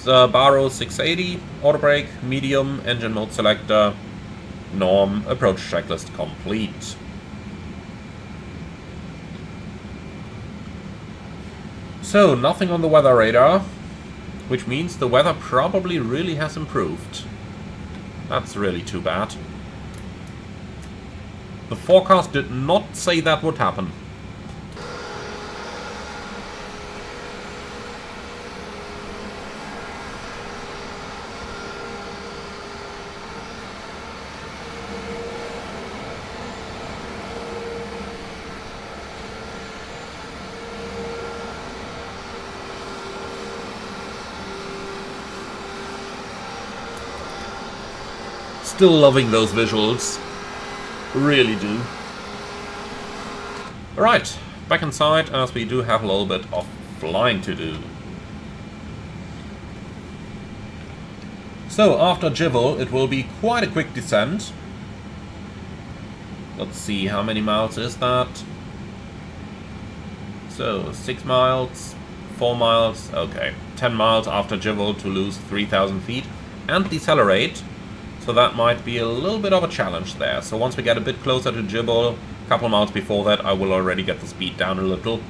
Barrow 680, auto brake, medium, engine mode selector, norm, approach checklist complete. So, nothing on the weather radar, which means the weather probably really has improved. That's really too bad. The forecast did not say that would happen. Still loving those visuals. Really do. Alright, back inside as we do have a little bit of flying to do. So after Jivel it will be quite a quick descent. Let's see, how many miles is that? So 6 miles, 4 miles, okay. 10 miles after Jivel to lose 3000 feet and decelerate. So that might be a little bit of a challenge there. So once we get a bit closer to Jivel, a couple of miles before that, I will already get the speed down a little.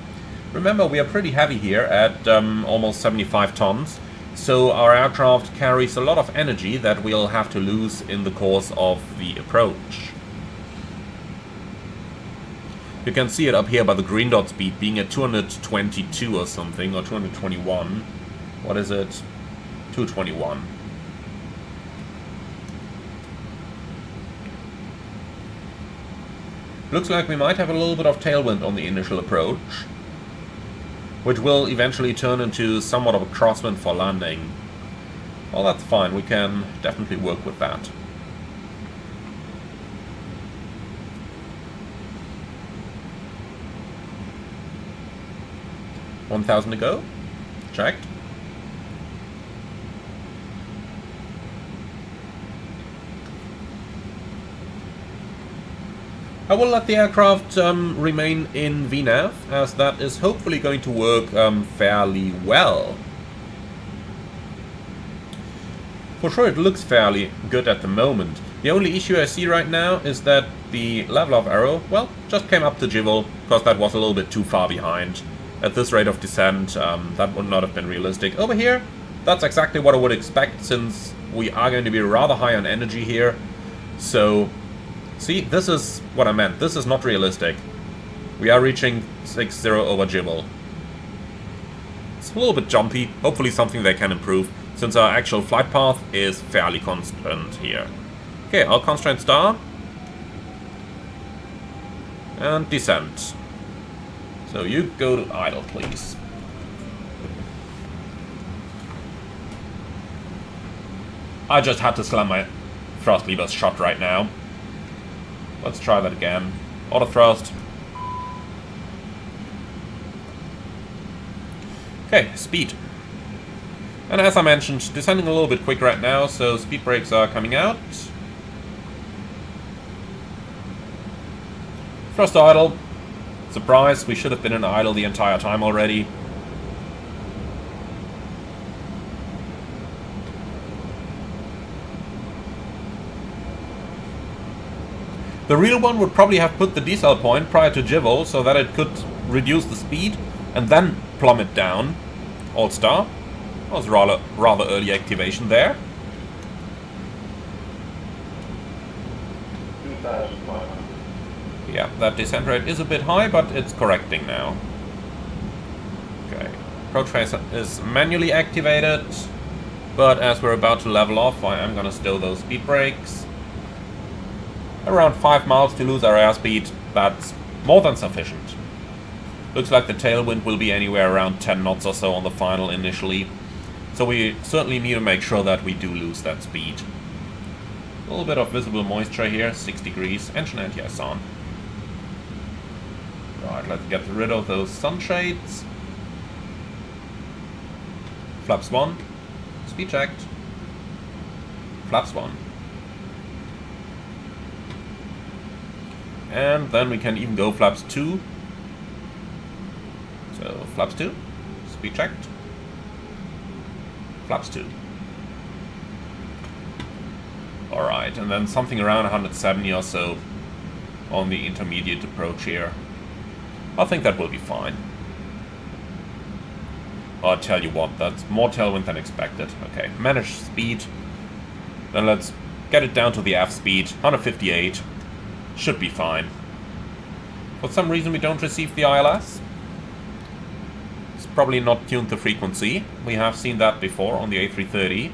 Remember, we are pretty heavy here at almost 75 tons. So our aircraft carries a lot of energy that we'll have to lose in the course of the approach. You can see it up here by the green dot speed being at 222 or something, or 221. What is it? 221. Looks like we might have a little bit of tailwind on the initial approach, which will eventually turn into somewhat of a crosswind for landing. Well, that's fine, we can definitely work with that. 1,000 to go. Checked. I will let the aircraft remain in VNAV, as that is hopefully going to work fairly well. For sure it looks fairly good at the moment. The only issue I see right now is that the level of arrow, well, just came up to Jivel, because that was a little bit too far behind. At this rate of descent, that would not have been realistic. Over here, that's exactly what I would expect, since we are going to be rather high on energy here. So, see, this is what I meant. This is not realistic. We are reaching 6-0 over Jivel. It's a little bit jumpy. Hopefully something they can improve, since our actual flight path is fairly constant here. Okay, I'll constraint star. And descent. So you go to idle, please. I just had to slam my thrust levers shut right now. Let's try that again. Auto thrust. Okay, speed. And as I mentioned, descending a little bit quick right now, so speed brakes are coming out. Thrust idle. Surprise, we should have been in idle the entire time already. The real one would probably have put the decel point prior to Jivel so that it could reduce the speed and then plummet down. Alt star. That was rather early activation there. 2,500. Yeah, that descent rate is a bit high, but it's correcting now. Okay. Approach phase is manually activated, but as we're about to level off, I am going to stow those speed brakes. Around 5 miles to lose our airspeed, that's more than sufficient. Looks like the tailwind will be anywhere around 10 knots or so on the final initially. So we certainly need to make sure that we do lose that speed. A little bit of visible moisture here, 6 degrees, engine anti-ice on. Right, let's get rid of those sunshades. Flaps 1, speed checked. Flaps 1. And then we can even go flaps 2. So flaps 2, speed checked. Flaps 2. Alright, and then something around 170 or so on the intermediate approach here. I think that will be fine. I'll tell you what, that's more tailwind than expected. Okay, manage speed. Then let's get it down to the F speed, 158. Should be fine. For some reason we don't receive the ILS. It's probably not tuned to frequency. We have seen that before on the A330.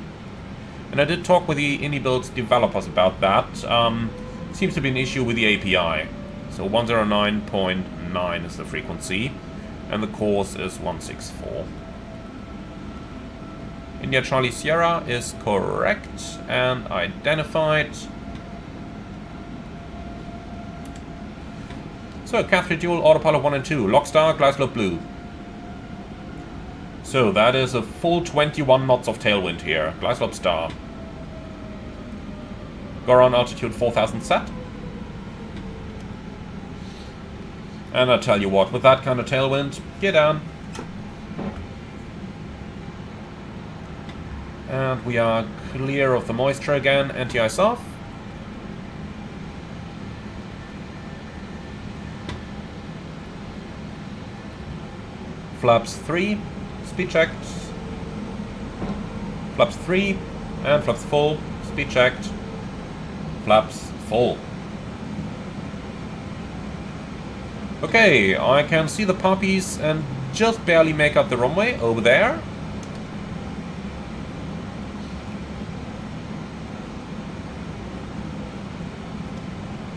And I did talk with the IndyBuild developers about that. Seems to be an issue with the API. So 109.9 is the frequency. And the course is 164. India Charlie Sierra is correct and identified. So, Cathri Dual, Autopilot 1 and 2, Lockstar, Glideslope Blue. So, that is a full 21 knots of tailwind here. Glideslope Star. Goron altitude 4000 set. And I tell you what, with that kind of tailwind, get down. And we are clear of the moisture again, anti-ice off. Flaps 3, speed checked. Flaps 3, and flaps full, speed checked. Flaps full. Okay, I can see the poppies and just barely make out the runway over there.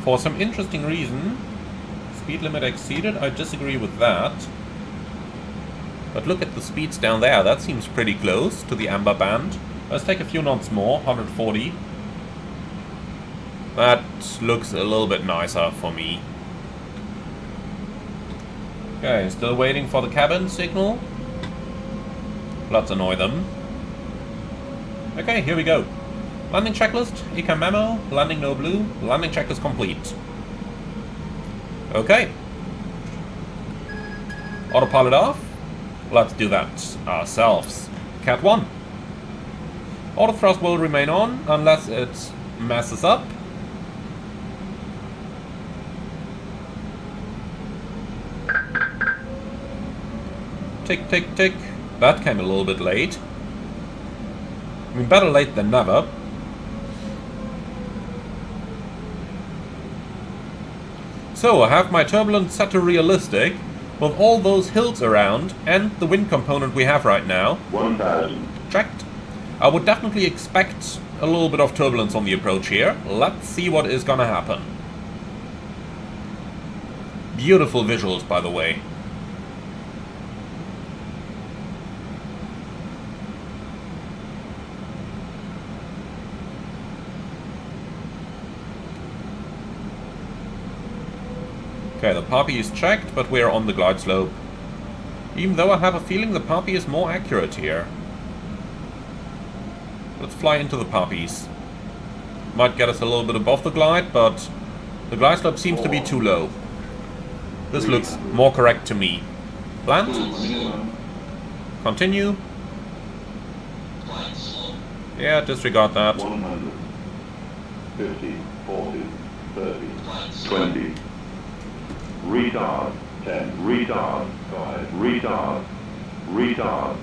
For some interesting reason, speed limit exceeded, I disagree with that. But look at the speeds down there, that seems pretty close to the amber band. Let's take a few knots more, 140. That looks a little bit nicer for me. Okay, still waiting for the cabin signal. Let's annoy them. Okay, here we go. Landing checklist, ECAM memo, landing no blue, landing checklist complete. Okay. Autopilot off. Let's do that ourselves. Cat 1. Auto thrust will remain on unless it messes up. Tick, tick, tick. That came a little bit late. I mean, better late than never. So, I have my turbulence set to realistic, with all those hills around, and the wind component we have right now. 1000. Checked. I would definitely expect a little bit of turbulence on the approach here. Let's see what is gonna happen. Beautiful visuals, by the way. Okay, the poppy is checked, but we're on the glide slope. Even though I have a feeling the poppy is more accurate here. Let's fly into the poppies. Might get us a little bit above the glide, but the glide slope seems to be too low. This looks more correct to me. Land. Continue. Yeah, disregard that. 100, 50, 40, 30, 20. Retard, 10, retard, 5, retard, retard.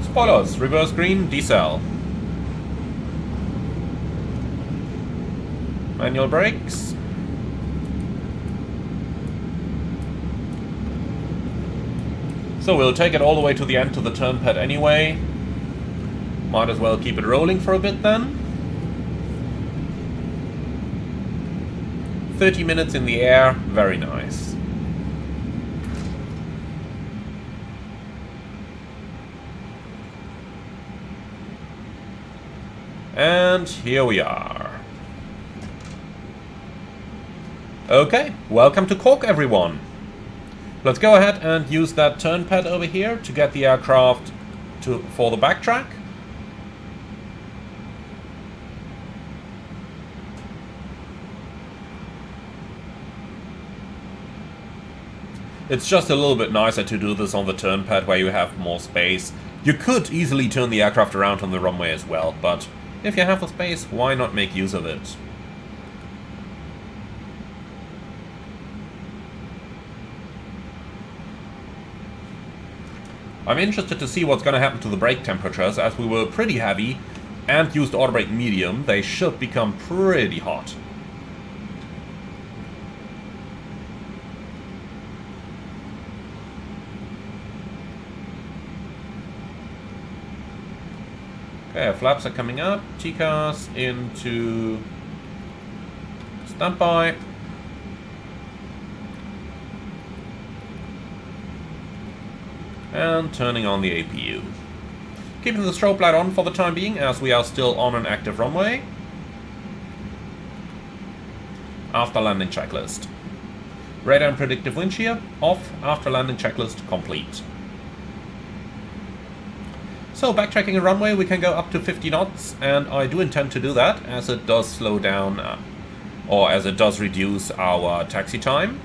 Spoilers, reverse green, decel. Manual brakes. So we'll take it all the way to the end to the turn pad anyway. Might as well keep it rolling for a bit then. 30 minutes in the air, very nice. And here we are. Okay, welcome to Cork, everyone. Let's go ahead and use that turn pad over here to get the aircraft for the backtrack. It's just a little bit nicer to do this on the turn pad where you have more space. You could easily turn the aircraft around on the runway as well, but if you have the space, why not make use of it? I'm interested to see what's going to happen to the brake temperatures, as we were pretty heavy and used auto brake medium. They should become pretty hot. Okay, flaps are coming up. TCAS into standby. And turning on the APU. Keeping the strobe light on for the time being, as we are still on an active runway. After landing checklist. Radar and predictive wind shear off. After landing checklist complete. So, backtracking a runway, we can go up to 50 knots, and I do intend to do that, as it does slow down, or as it does reduce our taxi time.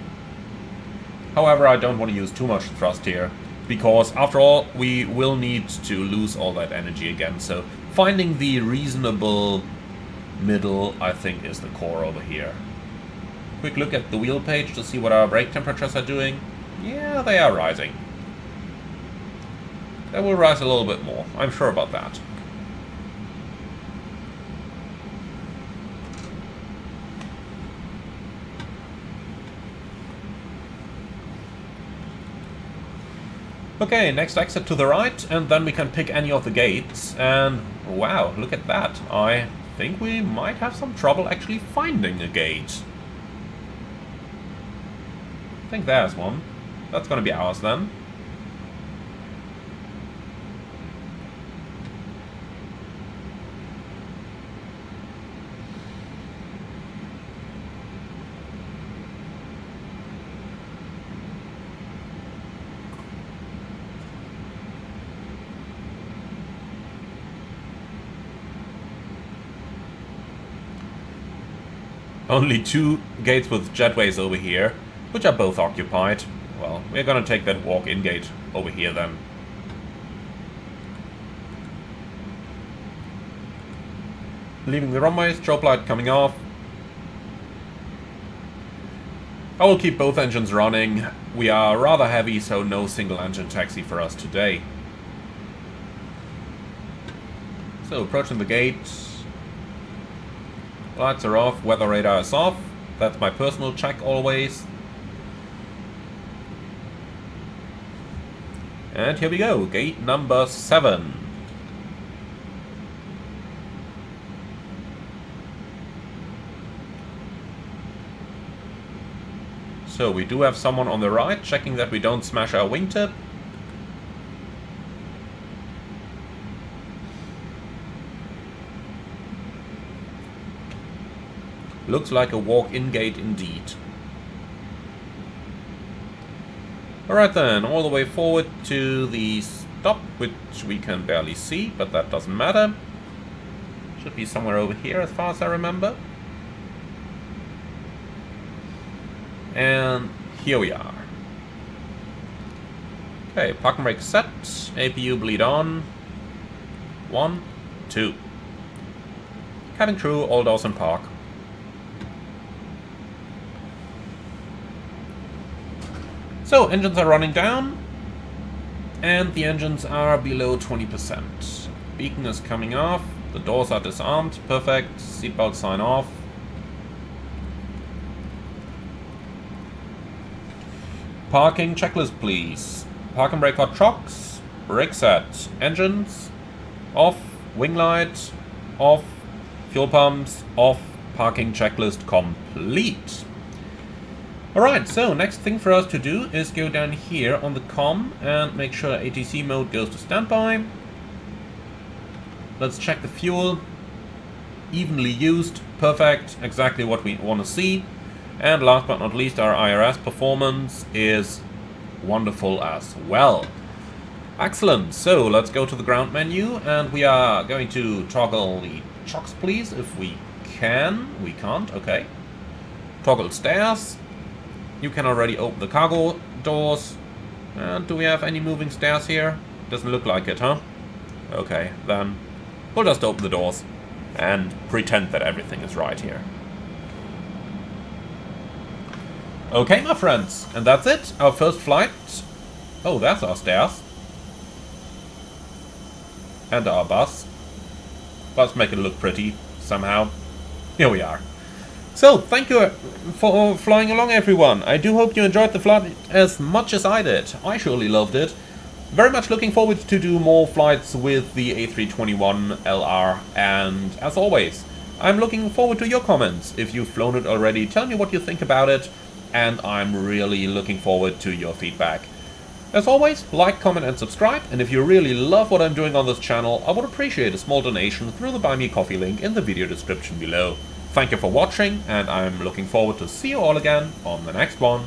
However, I don't want to use too much thrust here, because after all, we will need to lose all that energy again, so finding the reasonable middle, I think, is the core over here. Quick look at the wheel page to see what our brake temperatures are doing. Yeah, they are rising. They will rise a little bit more, I'm sure about that. Okay, next exit to the right, and then we can pick any of the gates, and wow, look at that. I think we might have some trouble actually finding a gate. I think there's one. That's gonna be ours then. Only 2 gates with jetways over here, which are both occupied. Well, we're gonna take that walk-in gate over here then. Leaving the runway, strobe light coming off. I will keep both engines running. We are rather heavy, so no single engine taxi for us today. So, approaching the gate. Lights are off, weather radar is off. That's my personal check always. And here we go, gate number 7. So we do have someone on the right, checking that we don't smash our wingtip. Looks like a walk-in gate indeed. Alright then, all the way forward to the stop, which we can barely see, but that doesn't matter. Should be somewhere over here as far as I remember. And here we are. Okay, park and brake set, APU bleed on. 1, 2. Cabin crew, all doors in park. So, engines are running down, and the engines are below 20%. Beacon is coming off, the doors are disarmed, perfect, seatbelt sign off. Parking checklist please. Park and brake hot shocks, brake set, engines, off, wing light, off, fuel pumps, off, parking checklist complete. Alright, so next thing for us to do is go down here on the comm and make sure ATC mode goes to standby. Let's check the fuel. Evenly used, perfect, exactly what we want to see. And last but not least, our IRS performance is wonderful as well. Excellent, so let's go to the ground menu and we are going to toggle the chocks, please, if we can. We can't, okay. Toggle stairs. You can already open the cargo doors. And do we have any moving stairs here? Doesn't look like it, huh? Okay, then we'll just open the doors and pretend that everything is right here. Okay, my friends, and that's it. Our first flight. Oh, that's our stairs. And our bus. Let's make it look pretty somehow. Here we are. So, thank you for flying along, everyone. I do hope you enjoyed the flight as much as I did. I surely loved it. Very much looking forward to do more flights with the A321LR. And as always, I'm looking forward to your comments. If you've flown it already, tell me what you think about it. And I'm really looking forward to your feedback. As always, like, comment and subscribe. And if you really love what I'm doing on this channel, I would appreciate a small donation through the Buy Me Coffee link in the video description below. Thank you for watching, and I'm looking forward to see you all again on the next one.